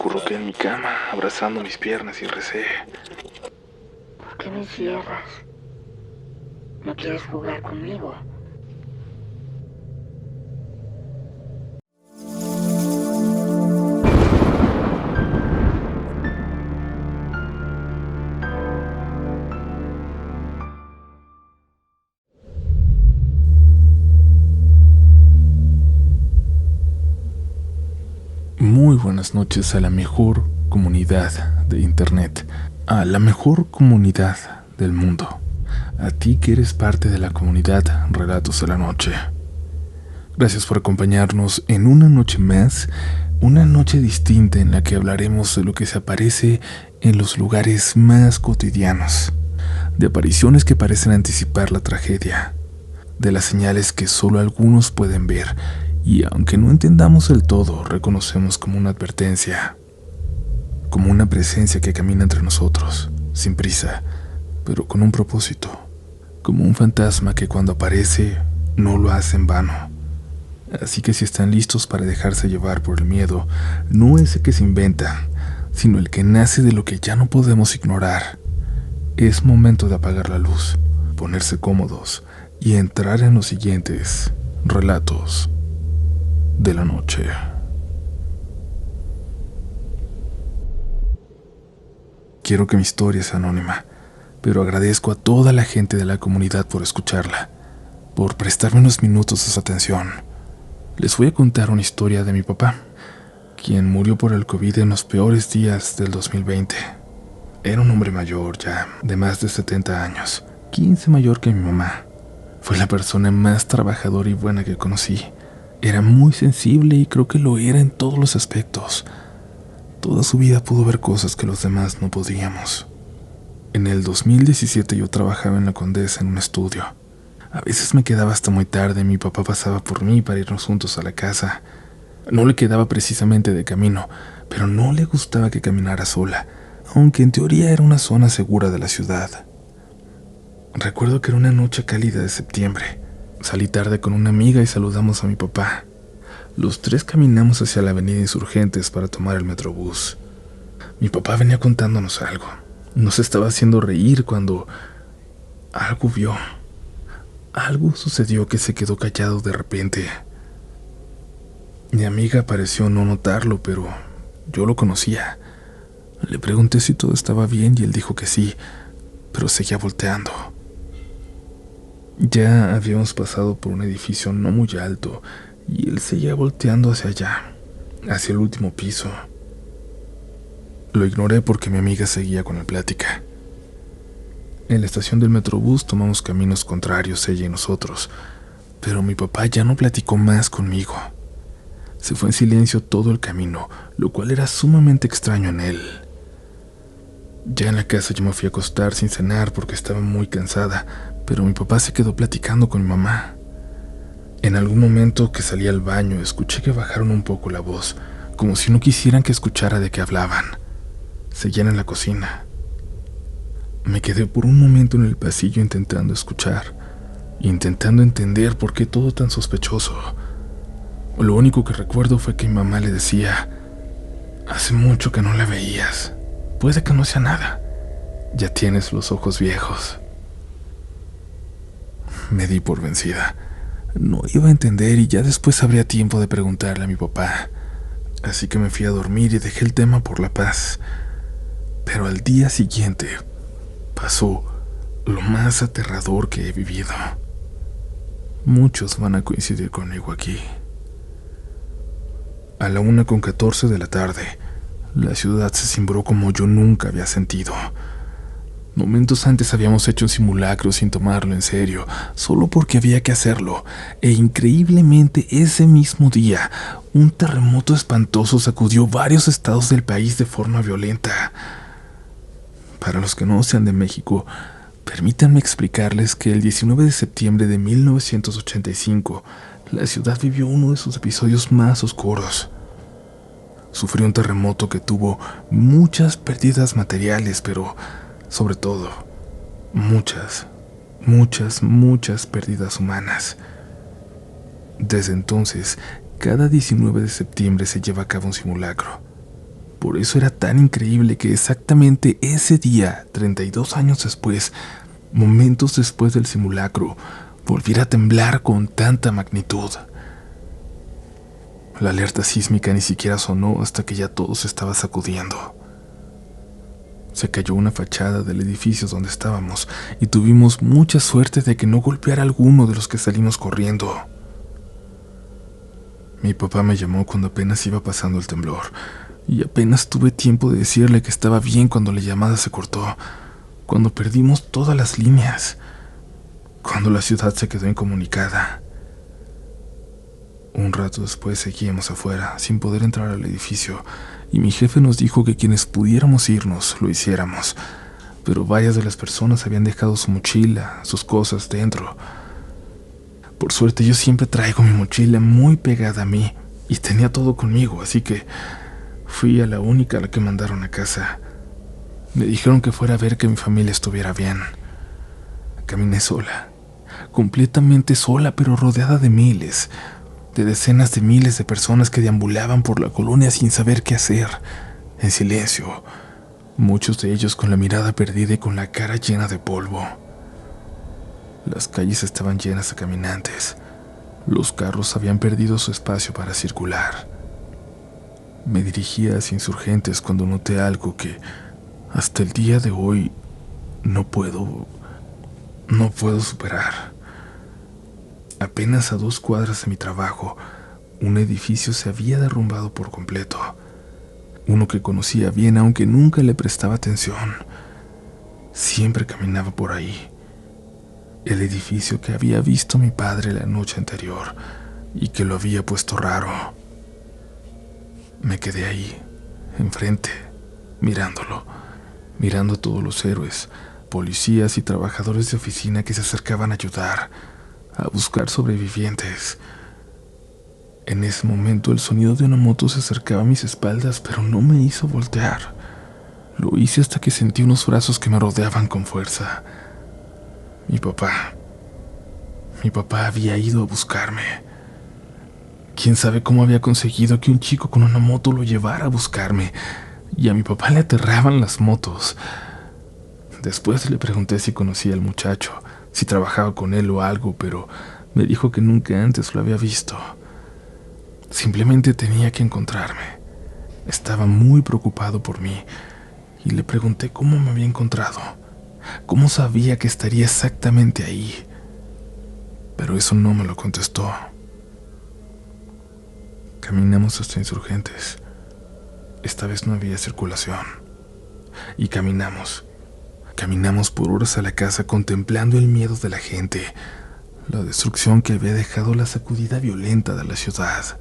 acurruqué en mi cama, abrazando mis piernas y recé. ¿Por qué me encierras? ¿No quieres jugar conmigo? Muy buenas noches a la mejor comunidad de internet, a la mejor comunidad del mundo, a ti que eres parte de la comunidad Relatos de la Noche. Gracias por acompañarnos en una noche más, una noche distinta en la que hablaremos de lo que se aparece en los lugares más cotidianos, de apariciones que parecen anticipar la tragedia, de las señales que solo algunos pueden ver y aunque no entendamos el todo, reconocemos como una advertencia, como una presencia que camina entre nosotros, sin prisa, pero con un propósito, como un fantasma que cuando aparece no lo hace en vano. Así que si están listos para dejarse llevar por el miedo, no ese que se inventa, sino el que nace de lo que ya no podemos ignorar, es momento de apagar la luz, ponerse cómodos y entrar en los siguientes relatos de la noche. Quiero que mi historia sea anónima, pero agradezco a toda la gente de la comunidad por escucharla, por prestarme unos minutos de su atención. Les voy a contar una historia de mi papá, quien murió por el COVID en los peores días del 2020. Era un hombre mayor ya, de más de 70 años, 15 mayor que mi mamá. Fue la persona más trabajadora y buena que conocí. Era muy sensible y creo que lo era en todos los aspectos. Toda su vida pudo ver cosas que los demás no podíamos. En el 2017 yo trabajaba en la Condesa en un estudio. A veces me quedaba hasta muy tarde y mi papá pasaba por mí para irnos juntos a la casa. No le quedaba precisamente de camino, pero no le gustaba que caminara sola, aunque en teoría era una zona segura de la ciudad. Recuerdo que era una noche cálida de septiembre. Salí tarde con una amiga y saludamos a mi papá. Los tres caminamos hacia la avenida Insurgentes para tomar el metrobús. Mi papá venía contándonos algo. Nos estaba haciendo reír cuando algo vio. Algo sucedió que se quedó callado de repente. Mi amiga pareció no notarlo, pero yo lo conocía. Le pregunté si todo estaba bien y él dijo que sí, pero seguía volteando. Ya habíamos pasado por un edificio no muy alto y él seguía volteando hacia allá, hacia el último piso. Lo ignoré porque mi amiga seguía con la plática. En la estación del metrobús tomamos caminos contrarios ella y nosotros, pero mi papá ya no platicó más conmigo. Se fue en silencio todo el camino, lo cual era sumamente extraño en él. Ya en la casa yo me fui a acostar sin cenar porque estaba muy cansada, pero mi papá se quedó platicando con mi mamá. En algún momento que salí al baño escuché que bajaron un poco la voz, como si no quisieran que escuchara de qué hablaban. Seguían en la cocina. Me quedé por un momento en el pasillo intentando escuchar, intentando entender por qué todo tan sospechoso. Lo único que recuerdo fue que mi mamá le decía: hace mucho que no la veías. Puede que no sea nada. Ya tienes los ojos viejos. Me di por vencida. No iba a entender y ya después habría tiempo de preguntarle a mi papá. Así que me fui a dormir y dejé el tema por la paz. Pero al día siguiente pasó lo más aterrador que he vivido. Muchos van a coincidir conmigo aquí. A la 1:14 de la tarde, la ciudad se cimbró como yo nunca había sentido. Momentos antes habíamos hecho un simulacro sin tomarlo en serio, solo porque había que hacerlo, e increíblemente ese mismo día, un terremoto espantoso sacudió varios estados del país de forma violenta. Para los que no sean de México, permítanme explicarles que el 19 de septiembre de 1985, la ciudad vivió uno de sus episodios más oscuros. Sufrió un terremoto que tuvo muchas pérdidas materiales, pero sobre todo, muchas pérdidas humanas. Desde entonces, cada 19 de septiembre se lleva a cabo un simulacro, Por eso era tan increíble que exactamente ese día, 32 años después, momentos después del simulacro, volviera a temblar con tanta magnitud. La alerta sísmica ni siquiera sonó hasta que ya todo se estaba sacudiendo. Se cayó una fachada del edificio donde estábamos y tuvimos mucha suerte de que no golpeara a alguno de los que salimos corriendo. Mi papá me llamó cuando apenas iba pasando el temblor y apenas tuve tiempo de decirle que estaba bien cuando la llamada se cortó, cuando perdimos todas las líneas, cuando la ciudad se quedó incomunicada. Un rato después seguíamos afuera, sin poder entrar al edificio, y mi jefe nos dijo que quienes pudiéramos irnos, lo hiciéramos, pero varias de las personas habían dejado su mochila, sus cosas dentro. Por suerte yo siempre traigo mi mochila muy pegada a mí, y tenía todo conmigo, así que fui a la única a la que mandaron a casa. Me dijeron que fuera a ver que mi familia estuviera bien. Caminé sola, completamente sola, pero rodeada de miles, de decenas de miles de personas que deambulaban por la colonia sin saber qué hacer, en silencio, muchos de ellos con la mirada perdida y con la cara llena de polvo. Las calles estaban llenas de caminantes. Los carros habían perdido su espacio para circular. Me dirigía hacia Insurgentes cuando noté algo que hasta el día de hoy no puedo superar. Apenas a 2 cuadras de mi trabajo, un edificio se había derrumbado por completo. Uno que conocía bien, aunque nunca le prestaba atención. Siempre caminaba por ahí. El edificio que había visto mi padre la noche anterior y que lo había puesto raro. Me quedé ahí, enfrente, mirándolo, mirando a todos los héroes, policías y trabajadores de oficina que se acercaban a ayudar, a buscar sobrevivientes. En ese momento el sonido de una moto se acercaba a mis espaldas, pero no me hizo voltear. Lo hice hasta que sentí unos brazos que me rodeaban con fuerza. Mi papá había ido a buscarme. Quién sabe cómo había conseguido que un chico con una moto lo llevara a buscarme, y a mi papá le aterraban las motos. Después le pregunté si conocía al muchacho, si trabajaba con él o algo, pero me dijo que nunca antes lo había visto. Simplemente tenía que encontrarme. Estaba muy preocupado por mí, y le pregunté cómo me había encontrado, cómo sabía que estaría exactamente ahí. Pero eso no me lo contestó. Caminamos hasta Insurgentes. Esta vez no había circulación. Y caminamos por horas a la casa contemplando el miedo de la gente, la destrucción que había dejado la sacudida violenta de la ciudad.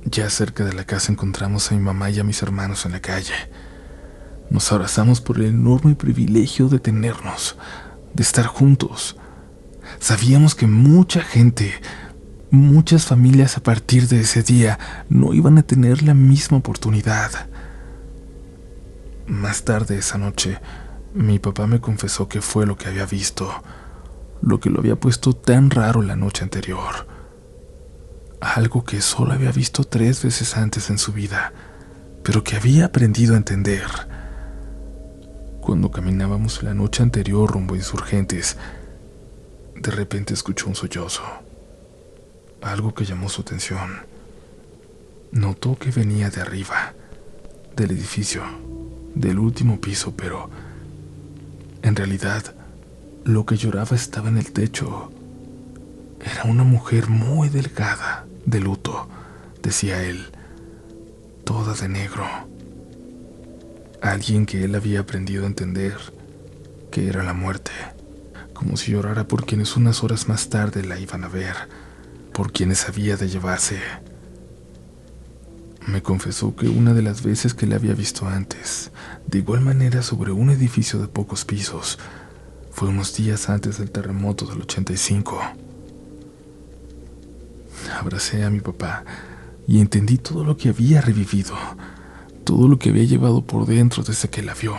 Ya cerca de la casa encontramos a mi mamá y a mis hermanos en la calle. Nos abrazamos por el enorme privilegio de tenernos, de estar juntos. Sabíamos que mucha gente, muchas familias a partir de ese día no iban a tener la misma oportunidad. Más tarde esa noche, mi papá me confesó que fue lo que había visto, lo que lo había puesto tan raro la noche anterior. Algo que solo había visto 3 veces antes en su vida, pero que había aprendido a entender. Cuando caminábamos la noche anterior rumbo a Insurgentes, de repente escuchó un sollozo, algo que llamó su atención. Notó que venía de arriba, del edificio, del último piso, pero en realidad lo que lloraba estaba en el techo. Era una mujer muy delgada, de luto, decía él, toda de negro. Alguien que él había aprendido a entender que era la muerte, como si llorara por quienes unas horas más tarde la iban a ver, por quienes había de llevarse. Me confesó que una de las veces que la había visto antes, de igual manera sobre un edificio de pocos pisos, fue unos días antes del terremoto del 85. Abracé a mi papá y entendí todo lo que había revivido, todo lo que había llevado por dentro desde que la vio,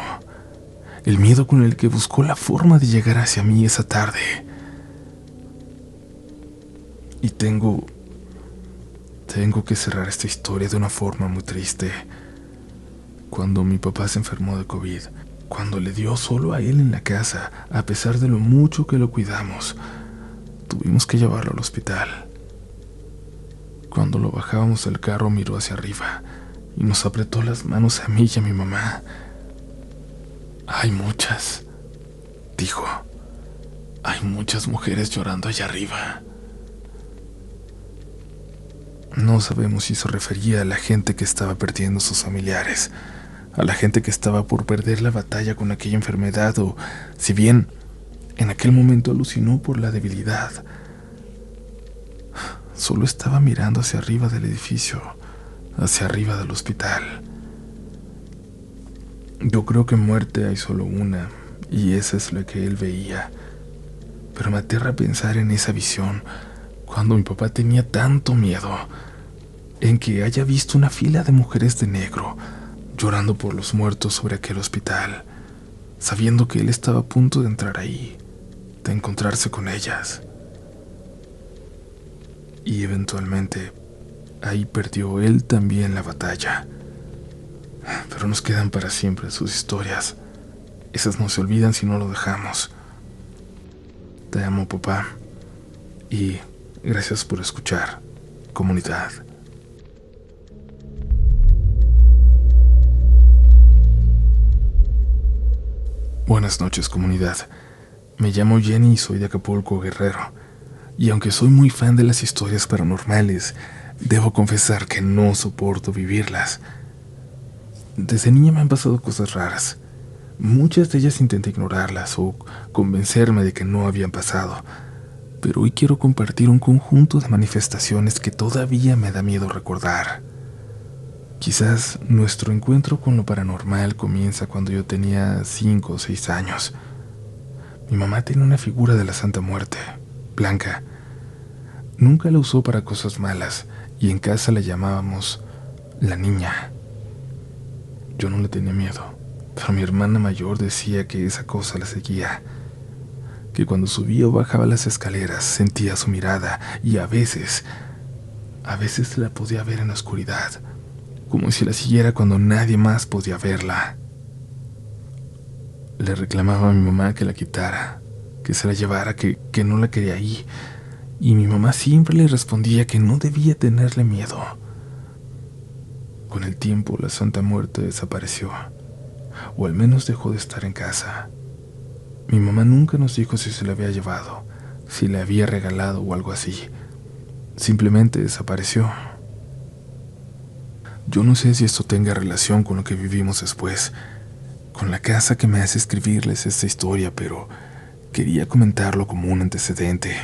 el miedo con el que buscó la forma de llegar hacia mí esa tarde. Y tengo que cerrar esta historia de una forma muy triste, Cuando mi papá se enfermó de COVID, cuando le dio solo a él en la casa, a pesar de lo mucho que lo cuidamos, tuvimos que llevarlo al hospital. Cuando lo bajábamos del carro miró hacia arriba y nos apretó las manos a mí y a mi mamá. Hay muchas, dijo. Hay muchas mujeres llorando allá arriba. No sabemos si se refería a la gente que estaba perdiendo a sus familiares, a la gente que estaba por perder la batalla con aquella enfermedad, o si bien en aquel momento alucinó por la debilidad. Solo estaba mirando hacia arriba del edificio, hacia arriba del hospital. Yo creo que muerte hay solo una, y esa es la que él veía. Pero me aterra pensar en esa visión, cuando mi papá tenía tanto miedo, en que haya visto una fila de mujeres de negro llorando por los muertos sobre aquel hospital, sabiendo que él estaba a punto de entrar ahí, de encontrarse con ellas. Y eventualmente, ahí perdió él también la batalla. Pero nos quedan para siempre sus historias. Esas no se olvidan si no lo dejamos. Te amo, papá. Y gracias por escuchar, comunidad. Buenas noches, comunidad. Me llamo Jenny y soy de Acapulco, Guerrero. Y aunque soy muy fan de las historias paranormales, debo confesar que no soporto vivirlas. Desde niña me han pasado cosas raras. Muchas de ellas intenté ignorarlas o convencerme de que no habían pasado, pero hoy quiero compartir un conjunto de manifestaciones que todavía me da miedo recordar. Quizás nuestro encuentro con lo paranormal comienza cuando yo tenía 5 o 6 años. Mi mamá tenía una figura de la Santa Muerte, blanca. Nunca la usó para cosas malas y en casa la llamábamos la niña. Yo no le tenía miedo, pero mi hermana mayor decía que esa cosa la seguía, que cuando subía o bajaba las escaleras sentía su mirada y a veces la podía ver en la oscuridad, como si la siguiera cuando nadie más podía verla. Le reclamaba a mi mamá que la quitara, que se la llevara, que no la quería ahí, y mi mamá siempre le respondía que no debía tenerle miedo. Con el tiempo la Santa Muerte desapareció, o al menos dejó de estar en casa. Mi mamá nunca nos dijo si se la había llevado, si la había regalado o algo así. Simplemente desapareció. Yo no sé si esto tenga relación con lo que vivimos después, con la casa que me hace escribirles esta historia, pero quería comentarlo como un antecedente.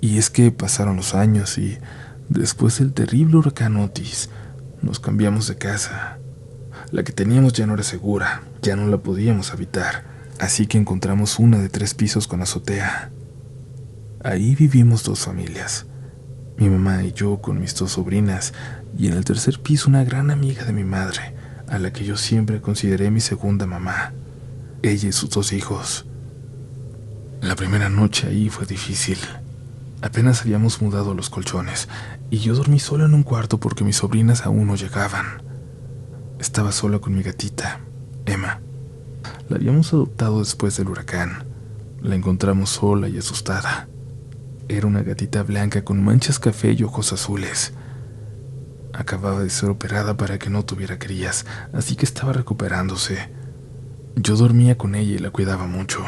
Y es que pasaron los años y, después del terrible huracán Otis, nos cambiamos de casa. La que teníamos ya no era segura, ya no la podíamos habitar, así que encontramos una de 3 pisos con azotea. Ahí vivimos 2 familias, mi mamá y yo con mis 2 sobrinas, y en el tercer piso una gran amiga de mi madre, a la que yo siempre consideré mi segunda mamá, ella y sus 2 hijos. La primera noche ahí fue difícil. Apenas habíamos mudado los colchones, y yo dormí sola en un cuarto porque mis sobrinas aún no llegaban. Estaba sola con mi gatita, Emma. La habíamos adoptado después del huracán. La encontramos sola y asustada. Era una gatita blanca con manchas café y ojos azules. Acababa de ser operada para que no tuviera crías, así que estaba recuperándose. Yo dormía con ella y la cuidaba mucho.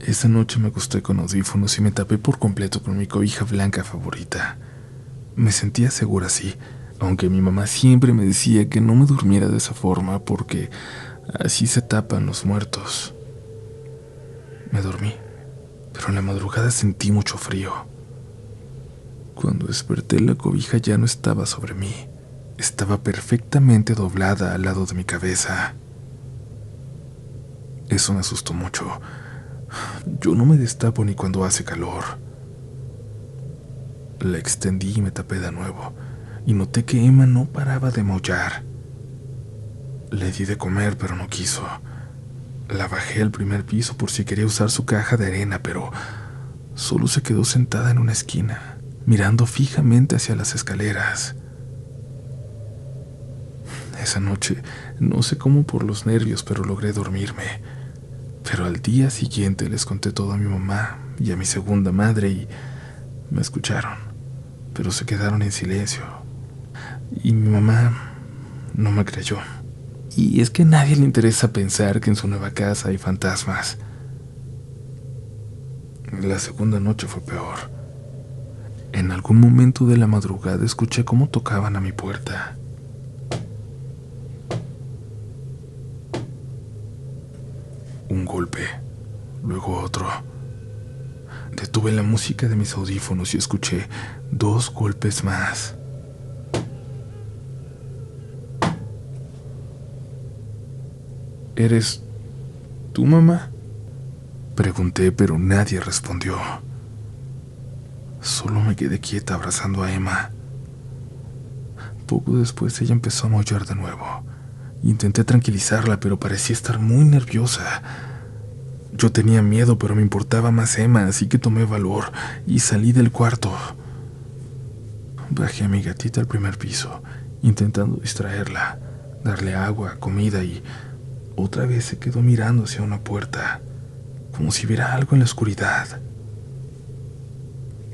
Esa noche me acosté con audífonos y me tapé por completo con mi cobija blanca favorita. Me sentía segura así, aunque mi mamá siempre me decía que no me durmiera de esa forma porque así se tapan los muertos. Me dormí, pero en la madrugada sentí mucho frío. Cuando desperté, la cobija ya no estaba sobre mí, estaba perfectamente doblada al lado de mi cabeza. Eso me asustó mucho. Yo no me destapo ni cuando hace calor. La extendí y me tapé de nuevo, y noté que Emma no paraba de maullar. Le di de comer, pero no quiso. La bajé al primer piso por si quería usar su caja de arena, pero solo se quedó sentada en una esquina, mirando fijamente hacia las escaleras. Esa noche, no sé cómo por los nervios, pero logré dormirme. Pero al día siguiente les conté todo a mi mamá y a mi segunda madre y me escucharon, pero se quedaron en silencio. Y mi mamá no me creyó. Y es que a nadie le interesa pensar que en su nueva casa hay fantasmas. La segunda noche fue peor. En algún momento de la madrugada escuché cómo tocaban a mi puerta. Un golpe, luego otro. Detuve la música de mis audífonos y escuché 2 golpes más. ¿Eres tú, mamá?, pregunté, pero nadie respondió. Solo me quedé quieta abrazando a Emma. Poco después ella empezó a maullar de nuevo. Intenté tranquilizarla, pero parecía estar muy nerviosa. Yo tenía miedo, pero me importaba más Emma, así que tomé valor y salí del cuarto. Bajé a mi gatita al primer piso, intentando distraerla, darle agua, comida, y otra vez se quedó mirando hacia una puerta, como si viera algo en la oscuridad.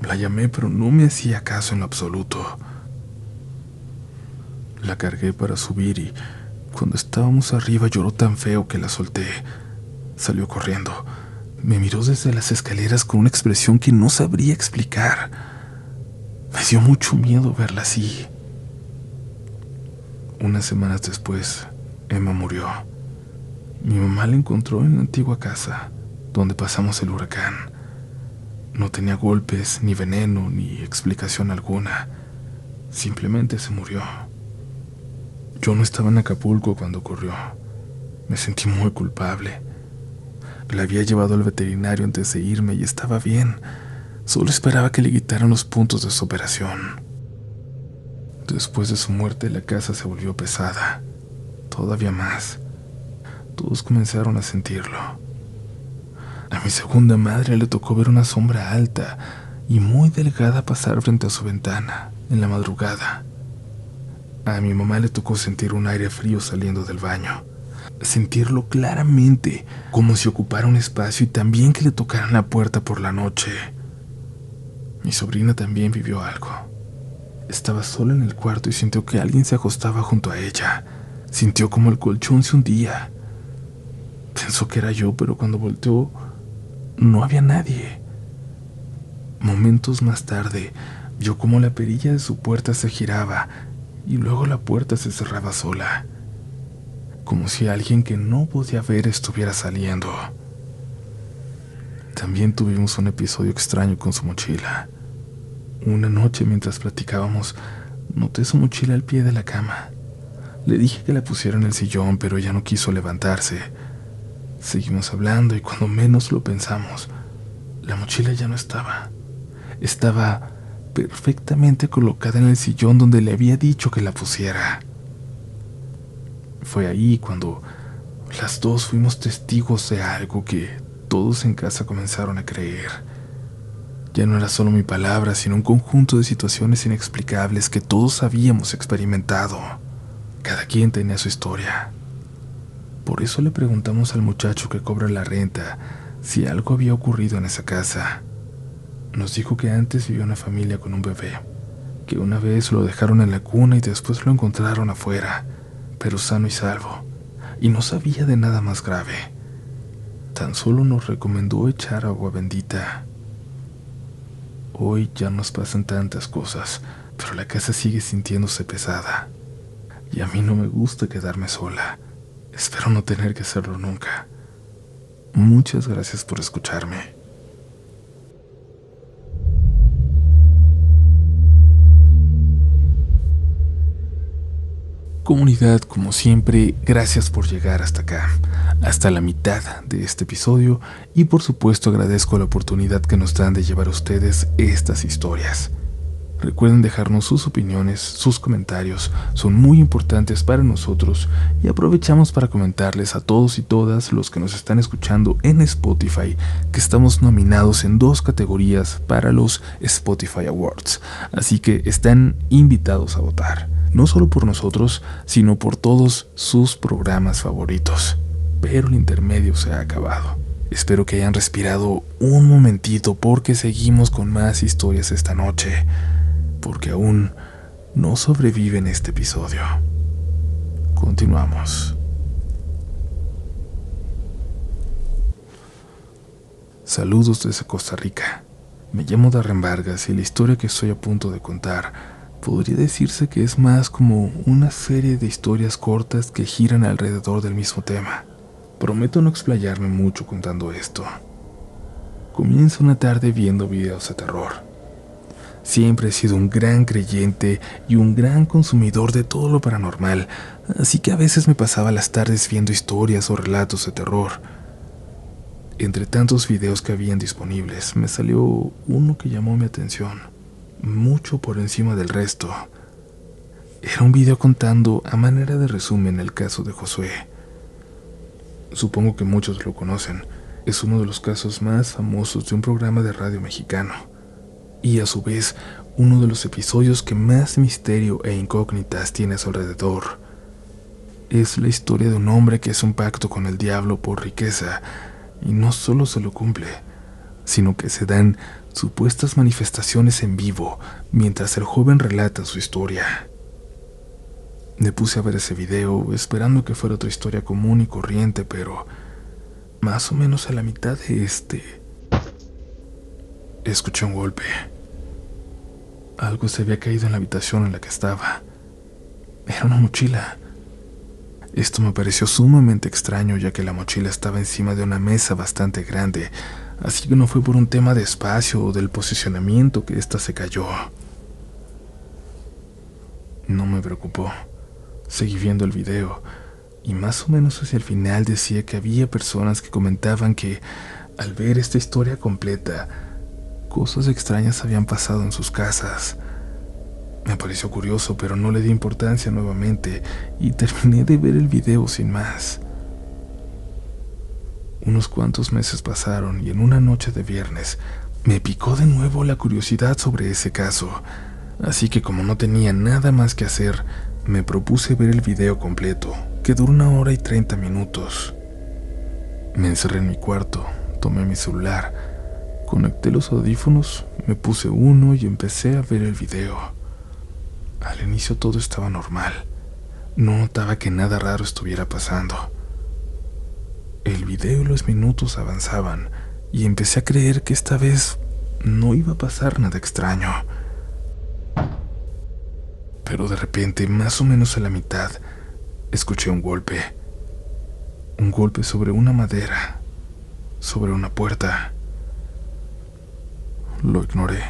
La llamé, pero no me hacía caso en lo absoluto. La cargué para subir y cuando estábamos arriba lloró tan feo que la solté. Salió corriendo. Me miró desde las escaleras con una expresión que no sabría explicar. Me dio mucho miedo verla así. Unas semanas después, Emma murió. Mi mamá la encontró en la antigua casa, donde pasamos el huracán. No tenía golpes, ni veneno, ni explicación alguna. Simplemente se murió. Yo no estaba en Acapulco cuando ocurrió. Me sentí muy culpable. La había llevado al veterinario antes de irme y estaba bien. Solo esperaba que le quitaran los puntos de su operación. Después de su muerte, la casa se volvió pesada. Todavía más. Todos comenzaron a sentirlo. A mi segunda madre le tocó ver una sombra alta y muy delgada pasar frente a su ventana en la madrugada. A mi mamá le tocó sentir un aire frío saliendo del baño. Sentirlo claramente, como si ocupara un espacio, y también que le tocaran la puerta por la noche. Mi sobrina también vivió algo. Estaba sola en el cuarto y sintió que alguien se acostaba junto a ella. Sintió como el colchón se hundía. Pensó que era yo, pero cuando volteó, no había nadie. Momentos más tarde, vio como la perilla de su puerta se giraba y luego la puerta se cerraba sola, como si alguien que no podía ver estuviera saliendo. También tuvimos un episodio extraño con su mochila. Una noche, mientras platicábamos, noté su mochila al pie de la cama. Le dije que la pusiera en el sillón, pero ella no quiso levantarse. Seguimos hablando y cuando menos lo pensamos, la mochila ya no estaba. Estaba perfectamente colocada en el sillón donde le había dicho que la pusiera. Fue ahí cuando las dos fuimos testigos de algo que todos en casa comenzaron a creer. Ya no era solo mi palabra, sino un conjunto de situaciones inexplicables que todos habíamos experimentado. Cada quien tenía su historia. Por eso le preguntamos al muchacho que cobra la renta si algo había ocurrido en esa casa. Nos dijo que antes vivía una familia con un bebé, que una vez lo dejaron en la cuna y después lo encontraron afuera, pero sano y salvo, y no sabía de nada más grave. Tan solo nos recomendó echar agua bendita. Hoy ya nos pasan tantas cosas, pero la casa sigue sintiéndose pesada. Y a mí no me gusta quedarme sola. Espero no tener que hacerlo nunca. Muchas gracias por escucharme. Comunidad, como siempre, gracias por llegar hasta acá, hasta la mitad de este episodio, y por supuesto agradezco la oportunidad que nos dan de llevar a ustedes estas historias. Recuerden dejarnos sus opiniones, sus comentarios, son muy importantes para nosotros, y aprovechamos para comentarles a todos y todas los que nos están escuchando en Spotify que estamos nominados en 2 categorías para los Spotify Awards, así que están invitados a votar. no solo por nosotros, sino por todos sus programas favoritos. Pero el intermedio se ha acabado. Espero que hayan respirado un momentito porque seguimos con más historias esta noche, porque aún no sobrevive en este episodio. Continuamos. Saludos desde Costa Rica. Me llamo Darren Vargas y la historia que estoy a punto de contar podría decirse que es más como una serie de historias cortas que giran alrededor del mismo tema. Prometo no explayarme mucho contando esto. Comienza una tarde viendo videos de terror. Siempre he sido un gran creyente y un gran consumidor de todo lo paranormal, así que a veces me pasaba las tardes viendo historias o relatos de terror. Entre tantos videos que habían disponibles, me salió uno que llamó mi atención, mucho por encima del resto. Era un video contando a manera de resumen el caso de Josué. Supongo que muchos lo conocen. Es uno de los casos más famosos de un programa de radio mexicano. Y a su vez, uno de los episodios que más misterio e incógnitas tiene a su alrededor. Es la historia de un hombre que hace un pacto con el diablo por riqueza, y no solo se lo cumple, sino que se dan supuestas manifestaciones en vivo mientras el joven relata su historia. Me puse a ver ese video esperando que fuera otra historia común y corriente, pero más o menos a la mitad de escuché un golpe. Algo se había caído en la habitación en la que estaba. Era una mochila. Esto me pareció sumamente extraño, ya que la mochila estaba encima de una mesa bastante grande, así que no fue por un tema de espacio o del posicionamiento que ésta se cayó. No me preocupó. Seguí viendo el video, y más o menos hacia el final decía que había personas que comentaban que, al ver esta historia completa, cosas extrañas habían pasado en sus casas. Me pareció curioso, pero no le di importancia nuevamente y terminé de ver el video sin más. Unos cuantos meses pasaron y en una noche de viernes me picó de nuevo la curiosidad sobre ese caso, así que como no tenía nada más que hacer, me propuse ver el video completo, que duró 1 hora y 30 minutos. Me encerré en mi cuarto, tomé mi celular, conecté los audífonos, me puse uno y empecé a ver el video. Al inicio todo estaba normal. No notaba que nada raro estuviera pasando. El video y los minutos avanzaban y empecé a creer que esta vez no iba a pasar nada extraño. Pero de repente, más o menos a la mitad, escuché un golpe. Un golpe sobre una madera, sobre una puerta. Lo ignoré.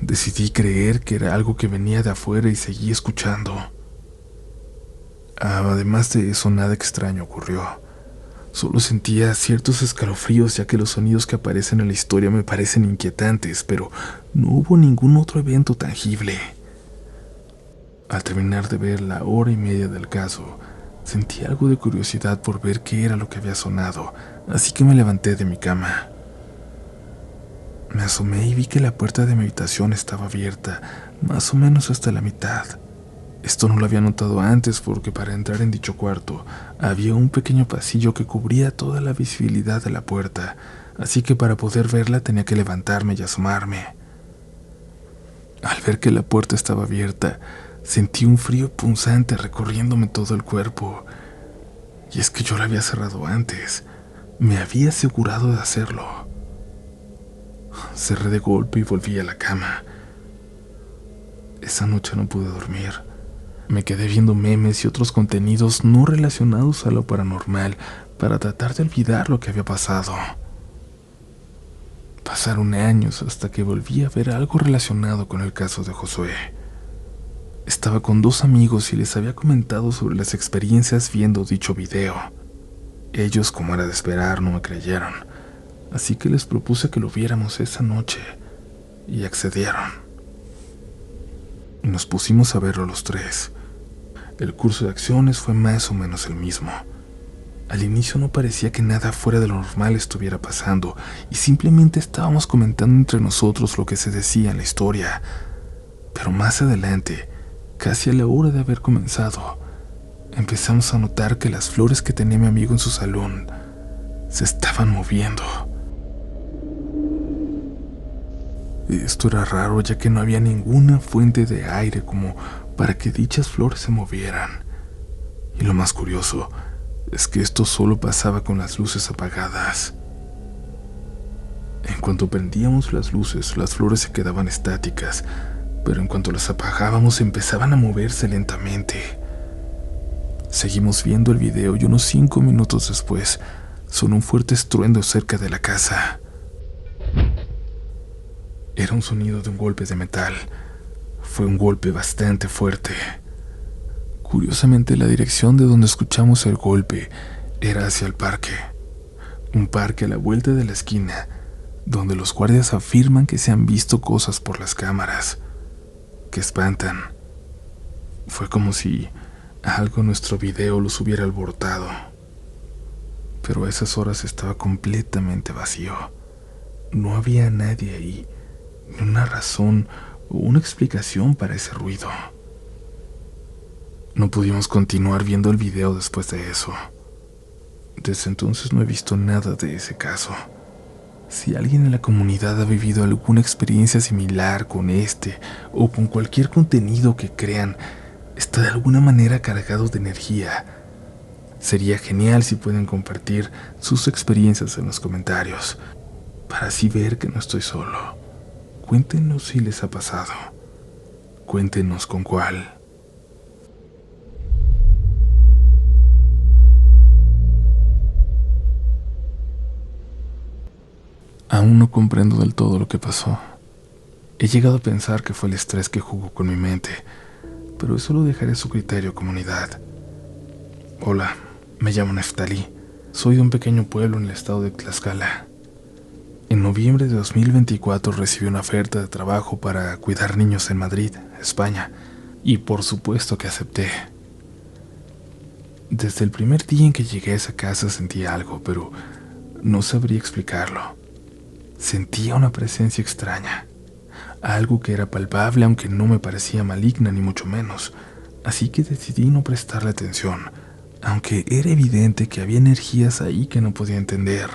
Decidí creer que era algo que venía de afuera y seguí escuchando. Además de eso, nada extraño ocurrió. Solo sentía ciertos escalofríos, ya que los sonidos que aparecen en la historia me parecen inquietantes, pero no hubo ningún otro evento tangible. Al terminar de ver la 1 hora y media del caso, sentí algo de curiosidad por ver qué era lo que había sonado, así que me levanté de mi cama. Me asomé y vi que la puerta de mi habitación estaba abierta, más o menos hasta la mitad. Esto no lo había notado antes porque para entrar en dicho cuarto había un pequeño pasillo que cubría toda la visibilidad de la puerta, así que para poder verla tenía que levantarme y asomarme. Al ver que la puerta estaba abierta, sentí un frío punzante recorriéndome todo el cuerpo. Y es que yo la había cerrado antes. Me había asegurado de hacerlo. Cerré de golpe y volví a la cama. Esa noche no pude dormir. Me quedé viendo memes y otros contenidos no relacionados a lo paranormal para tratar de olvidar lo que había pasado. Pasaron años hasta que volví a ver algo relacionado con el caso de Josué. Estaba con 2 amigos y les había comentado sobre las experiencias viendo dicho video. Ellos, como era de esperar, no me creyeron, así que les propuse que lo viéramos esa noche y accedieron. Nos pusimos a verlo los 3. El curso de acciones fue más o menos el mismo. Al inicio no parecía que nada fuera de lo normal estuviera pasando y simplemente estábamos comentando entre nosotros lo que se decía en la historia. Pero más adelante, Casi a la hora de haber comenzado, empezamos a notar que las flores que tenía mi amigo en su salón se estaban moviendo. Esto era raro, ya que no había ninguna fuente de aire como para que dichas flores se movieran. Y lo más curioso es que esto solo pasaba con las luces apagadas. En cuanto prendíamos las luces, las flores se quedaban estáticas, pero en cuanto las apagábamos empezaban a moverse lentamente. Seguimos viendo el video y unos 5 minutos después sonó un fuerte estruendo cerca de la casa. Era un sonido de un golpe de metal. Fue un golpe bastante fuerte. Curiosamente, la dirección de donde escuchamos el golpe era hacia el parque. Un parque a la vuelta de la esquina, donde los guardias afirman que se han visto cosas por las cámaras que espantan. Fue como si algo en nuestro video los hubiera alborotado. Pero a esas horas estaba completamente vacío. No había nadie ahí, ni una razón o una explicación para ese ruido. No pudimos continuar viendo el video después de eso. Desde entonces no he visto nada de ese caso. Si alguien en la comunidad ha vivido alguna experiencia similar con este o con cualquier contenido que crean está de alguna manera cargado de energía, sería genial si pueden compartir sus experiencias en los comentarios, para así ver que no estoy solo. Cuéntenos si les ha pasado. Cuéntenos con cuál. Aún no comprendo del todo lo que pasó. He llegado a pensar que fue el estrés que jugó con mi mente, pero eso lo dejaré a su criterio, comunidad. Hola, me llamo Neftalí. Soy de un pequeño pueblo en el estado de Tlaxcala. En noviembre de 2024 recibí una oferta de trabajo para cuidar niños en Madrid, España, y por supuesto que acepté. Desde el primer día en que llegué a esa casa sentí algo, pero no sabría explicarlo. Sentía una presencia extraña, algo que era palpable aunque no me parecía maligna ni mucho menos, así que decidí no prestarle atención, aunque era evidente que había energías ahí que no podía entender.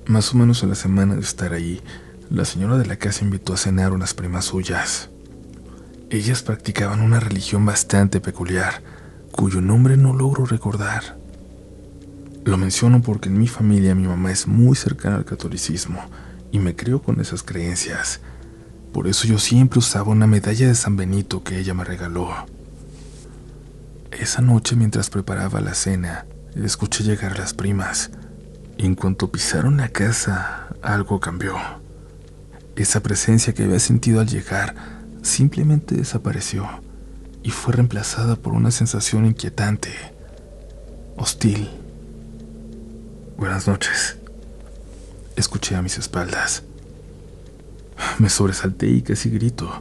Más o menos a la semana de estar ahí, la señora de la casa invitó a cenar unas primas suyas. Ellas practicaban una religión bastante peculiar, cuyo nombre no logro recordar. Lo menciono porque en mi familia mi mamá es muy cercana al catolicismo y me crió con esas creencias. Por eso yo siempre usaba una medalla de San Benito que ella me regaló. Esa noche, mientras preparaba la cena, escuché llegar a las primas. Y en cuanto pisaron la casa, algo cambió. Esa presencia que había sentido al llegar simplemente desapareció y fue reemplazada por una sensación inquietante, hostil. Buenas noches, escuché a mis espaldas. Me sobresalté y casi grito.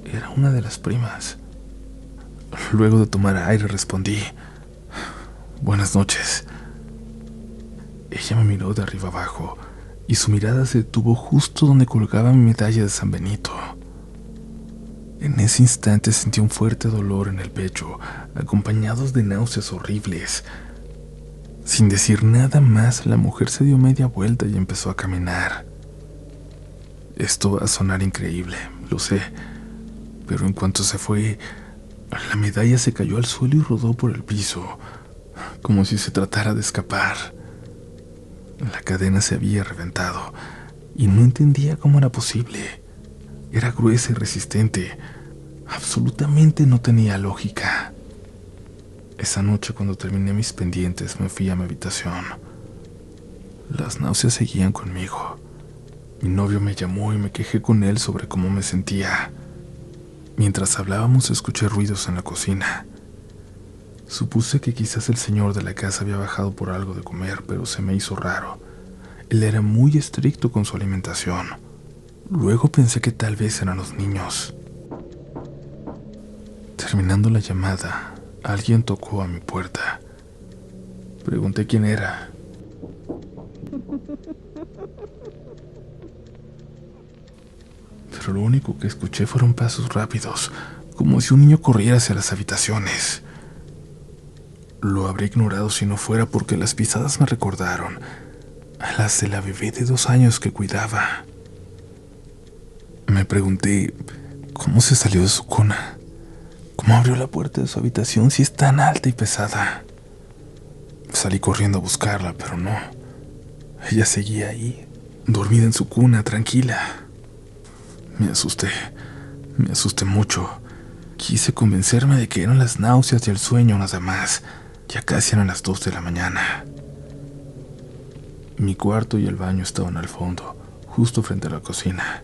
Era una de las primas. Luego de tomar aire respondí: buenas noches. Ella me miró de arriba abajo y su mirada se detuvo justo donde colgaba mi medalla de San Benito. En ese instante sentí un fuerte dolor en el pecho, acompañados de náuseas horribles. Sin decir nada más, la mujer se dio media vuelta y empezó a caminar. Esto va a sonar increíble, lo sé, pero en cuanto se fue, la medalla se cayó al suelo y rodó por el piso, como si se tratara de escapar. La cadena se había reventado y no entendía cómo era posible. Era gruesa y resistente. Absolutamente no tenía lógica. Esa noche, cuando terminé mis pendientes, me fui a mi habitación. Las náuseas seguían conmigo. Mi novio me llamó y me quejé con él sobre cómo me sentía. Mientras hablábamos, escuché ruidos en la cocina. Supuse que quizás el señor de la casa había bajado por algo de comer, pero se me hizo raro. Él era muy estricto con su alimentación. Luego pensé que tal vez eran los niños. Terminando la llamada, alguien tocó a mi puerta. Pregunté quién era. Pero lo único que escuché fueron pasos rápidos, como si un niño corriera hacia las habitaciones. Lo habría ignorado si no fuera porque las pisadas me recordaron a las de la bebé de 2 años que cuidaba. Me pregunté cómo se salió de su cuna, cómo abrió la puerta de su habitación si es tan alta y pesada. Salí corriendo a buscarla, pero no. Ella seguía ahí, dormida en su cuna, tranquila. Me asusté mucho. Quise convencerme de que eran las náuseas y el sueño nada más. Ya casi eran las 2 de la mañana. Mi cuarto y el baño estaban al fondo, justo frente a la cocina.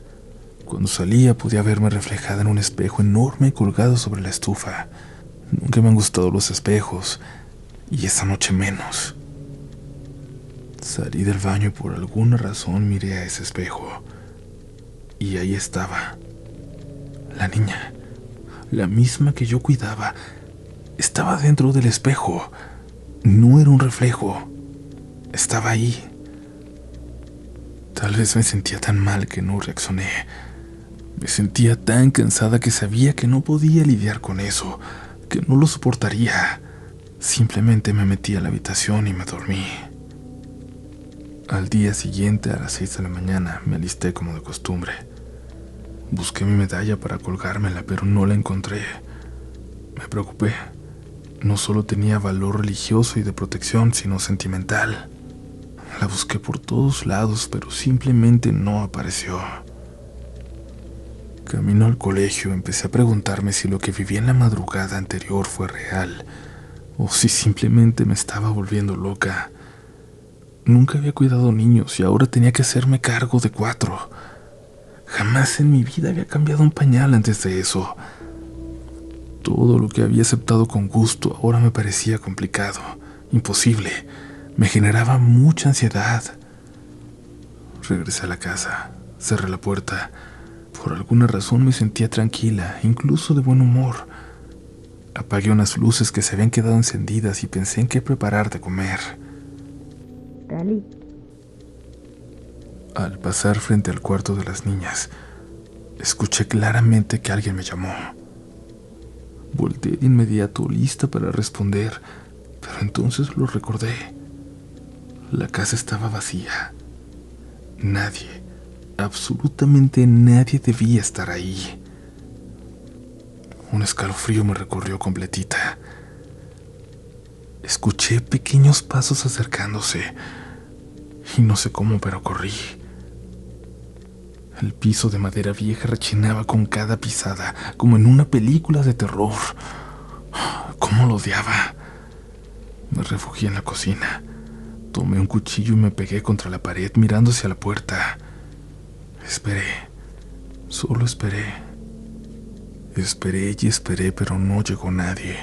Cuando salía podía verme reflejada en un espejo enorme colgado sobre la estufa. Nunca me han gustado los espejos, y esa noche menos. Salí del baño y por alguna razón miré a ese espejo. Y ahí estaba. La niña, la misma que yo cuidaba, estaba dentro del espejo. No era un reflejo. Estaba ahí. Tal vez me sentía tan mal que no reaccioné. Me sentía tan cansada que sabía que no podía lidiar con eso, que no lo soportaría. Simplemente me metí a la habitación y me dormí. Al día siguiente, a las 6 de la mañana, me alisté como de costumbre. Busqué mi medalla para colgármela, pero no la encontré. Me preocupé. No solo tenía valor religioso y de protección, sino sentimental. La busqué por todos lados, pero simplemente no apareció. Camino al colegio, empecé a preguntarme si lo que viví en la madrugada anterior fue real, o si simplemente me estaba volviendo loca. Nunca había cuidado niños y ahora tenía que hacerme cargo de 4. Jamás en mi vida había cambiado un pañal antes de eso. Todo lo que había aceptado con gusto ahora me parecía complicado, imposible. Me generaba mucha ansiedad. Regresé a la casa, cerré la puerta. Por alguna razón me sentía tranquila, incluso de buen humor. Apagué unas luces que se habían quedado encendidas y pensé en qué preparar de comer. Dali. Al pasar frente al cuarto de las niñas, escuché claramente que alguien me llamó. Volteé de inmediato, lista para responder, pero entonces lo recordé. La casa estaba vacía. Nadie, absolutamente nadie debía estar ahí. Un escalofrío me recorrió completita. Escuché pequeños pasos acercándose, y no sé cómo, pero corrí. El piso de madera vieja rechinaba con cada pisada, como en una película de terror. ¿Cómo lo odiaba? Me refugié en la cocina. Tomé un cuchillo y me pegué contra la pared mirando hacia la puerta. Esperé. Solo esperé. Esperé y esperé, pero no llegó nadie.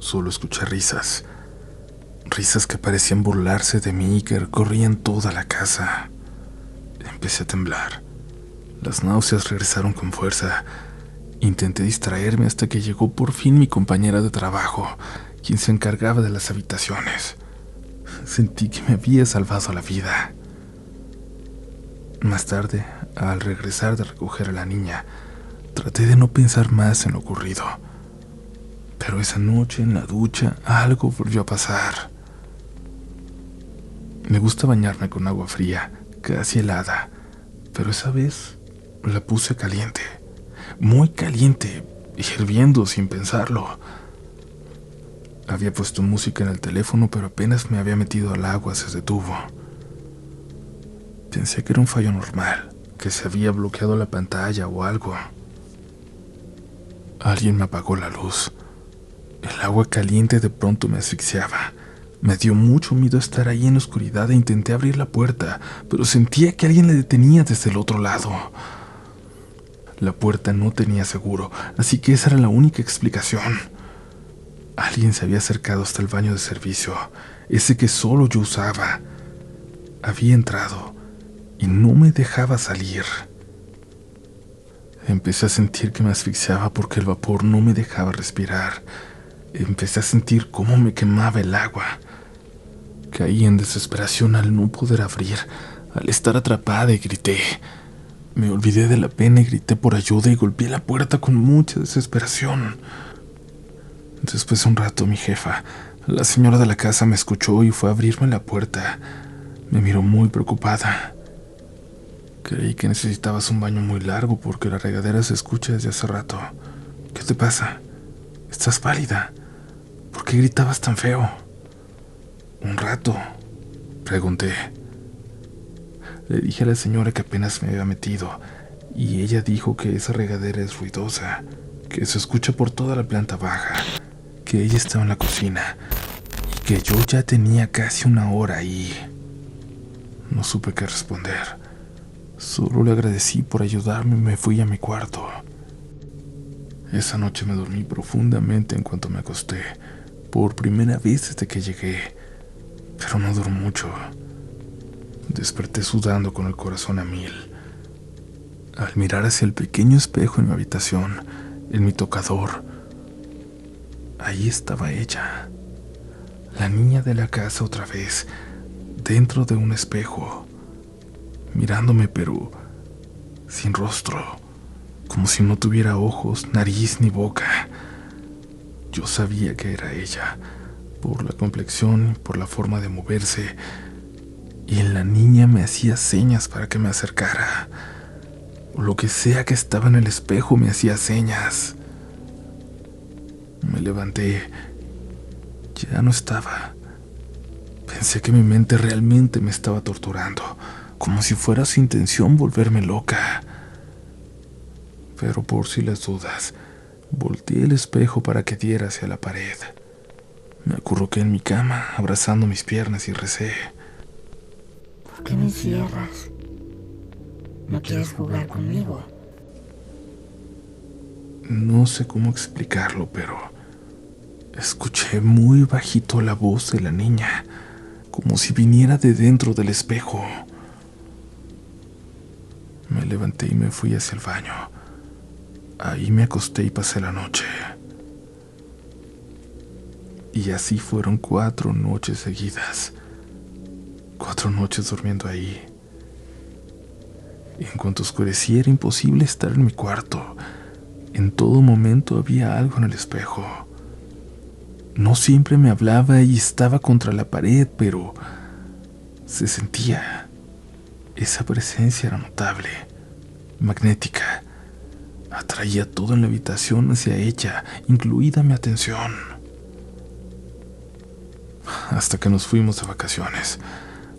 Solo escuché risas. Risas que parecían burlarse de mí y que recorrían toda la casa. Empecé a temblar. Las náuseas regresaron con fuerza. Intenté distraerme hasta que llegó por fin mi compañera de trabajo, quien se encargaba de las habitaciones. Sentí que me había salvado la vida. Más tarde, al regresar de recoger a la niña, traté de no pensar más en lo ocurrido. Pero esa noche en la ducha algo volvió a pasar. Me gusta bañarme con agua fría, casi helada, pero esa vez la puse caliente, muy caliente, hirviendo sin pensarlo. Había puesto música en el teléfono, pero apenas me había metido al agua se detuvo. Pensé que era un fallo normal, que se había bloqueado la pantalla o algo. Alguien me apagó la luz. El agua caliente de pronto me asfixiaba. Me dio mucho miedo estar ahí en la oscuridad e intenté abrir la puerta, pero sentía que alguien la detenía desde el otro lado. La puerta no tenía seguro, así que esa era la única explicación. Alguien se había acercado hasta el baño de servicio, ese que solo yo usaba. Había entrado y no me dejaba salir. Empecé a sentir que me asfixiaba porque el vapor no me dejaba respirar. Empecé a sentir cómo me quemaba el agua. Caí en desesperación al no poder abrir, Al estar atrapada, grité. Me olvidé de la pena y grité por ayuda y golpeé la puerta con mucha desesperación. Después de un rato, mi jefa, la señora de la casa, me escuchó y fue a abrirme la puerta. Me miró muy preocupada. Creí que necesitabas un baño muy largo porque la regadera se escucha desde hace rato. ¿Qué te pasa? ¿Estás pálida? ¿Por qué gritabas tan feo? Un rato, pregunté. Le dije a la señora que apenas me había metido y ella dijo que esa regadera es ruidosa, que se escucha por toda la planta baja, que ella estaba en la cocina y que yo ya tenía casi una hora ahí. No supe qué responder. Solo le agradecí por ayudarme y me fui a mi cuarto. Esa noche me dormí profundamente en cuanto me acosté, por primera vez desde que llegué, pero no duró mucho. Desperté sudando con el corazón a 1000. Al mirar hacia el pequeño espejo en mi habitación, en mi tocador, ahí estaba ella, la niña de la casa otra vez, dentro de un espejo, mirándome pero sin rostro, como si no tuviera ojos, nariz ni boca. Yo sabía que era ella, por la complexión, por la forma de moverse, y la niña me hacía señas para que me acercara. O lo que sea que estaba en el espejo me hacía señas. Me levanté. Ya no estaba. Pensé que mi mente realmente me estaba torturando, como si fuera su intención volverme loca. Pero por si las dudas, volteé el espejo para que diera hacia la pared. Me acurruqué en mi cama, abrazando mis piernas y recé. ¿Por qué me encierras? ¿No quieres jugar conmigo? No sé cómo explicarlo, pero escuché muy bajito la voz de la niña, como si viniera de dentro del espejo. Me levanté y me fui hacia el baño. Ahí me acosté y pasé la noche. Y así fueron 4 noches seguidas. 4 noches durmiendo ahí. En cuanto oscurecía era imposible estar en mi cuarto. En todo momento había algo en el espejo. No siempre me hablaba y estaba contra la pared, pero se sentía. Esa presencia era notable, magnética. Atraía todo en la habitación hacia ella, incluida mi atención. Hasta que nos fuimos de vacaciones.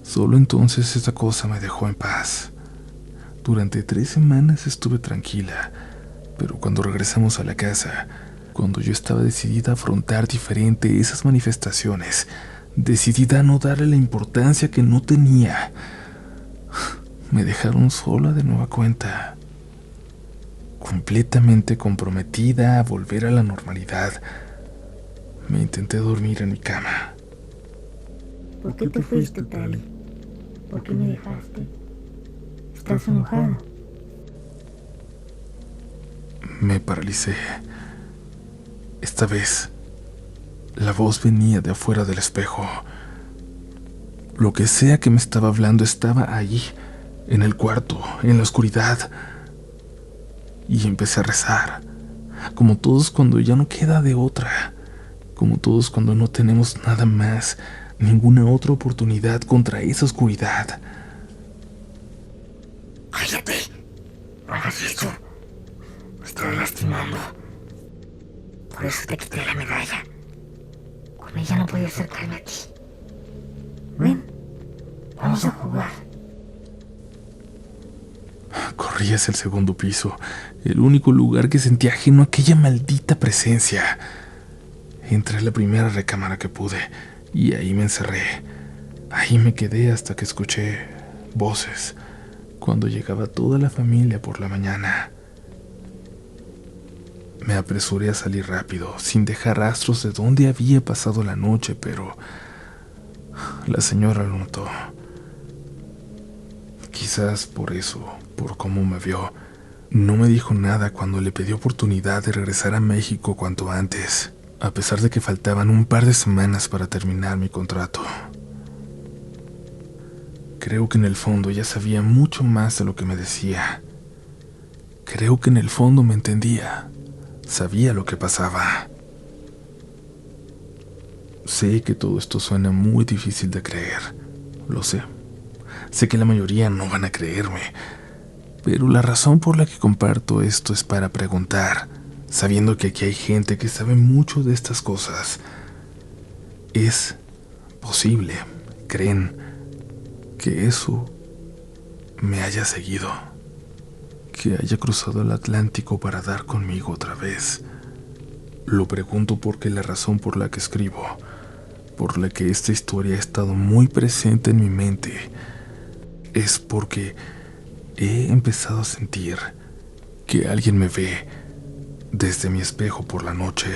Solo entonces esa cosa me dejó en paz. Durante 3 semanas estuve tranquila, pero cuando regresamos a la casa, cuando yo estaba decidida a afrontar diferente esas manifestaciones, decidida a no darle la importancia que no tenía, me dejaron sola de nueva cuenta. Completamente comprometida a volver a la normalidad, me intenté dormir en mi cama. ¿Por qué te fuiste, Tali? ¿Por qué me dejaste? ¿Estás enojada? Me paralicé. Esta vez, la voz venía de afuera del espejo. Lo que sea que me estaba hablando estaba ahí, en el cuarto, en la oscuridad. Y empecé a rezar, como todos cuando ya no queda de otra, como todos cuando no tenemos nada más, ninguna otra oportunidad contra esa oscuridad. ¡Cállate! No hagas eso. Me estoy lastimando. Por eso te quité la medalla. Con ella no podía acercarme a ti. Ven, vamos a jugar. Corrí hacia el segundo piso, el único lugar que sentía ajeno a aquella maldita presencia. Entré a la primera recámara que pude y ahí me encerré. Ahí me quedé hasta que escuché voces cuando llegaba toda la familia por la mañana. Me apresuré a salir rápido, sin dejar rastros de dónde había pasado la noche, pero la señora lo notó. Quizás por eso, por cómo me vio, no me dijo nada cuando le pedí oportunidad de regresar a México cuanto antes, a pesar de que faltaban un par de semanas para terminar mi contrato. Creo que en el fondo ella sabía mucho más de lo que me decía. Creo que en el fondo me entendía. Sabía lo que pasaba. Sé que todo esto suena muy difícil de creer. Lo sé. Sé que la mayoría no van a creerme. Pero la razón por la que comparto esto es para preguntar, sabiendo que aquí hay gente que sabe mucho de estas cosas. ¿Es posible, creen, que eso me haya seguido? Que haya cruzado el Atlántico para dar conmigo otra vez. Lo pregunto porque la razón por la que escribo, por la que esta historia ha estado muy presente en mi mente, es porque he empezado a sentir que alguien me ve desde mi espejo por la noche.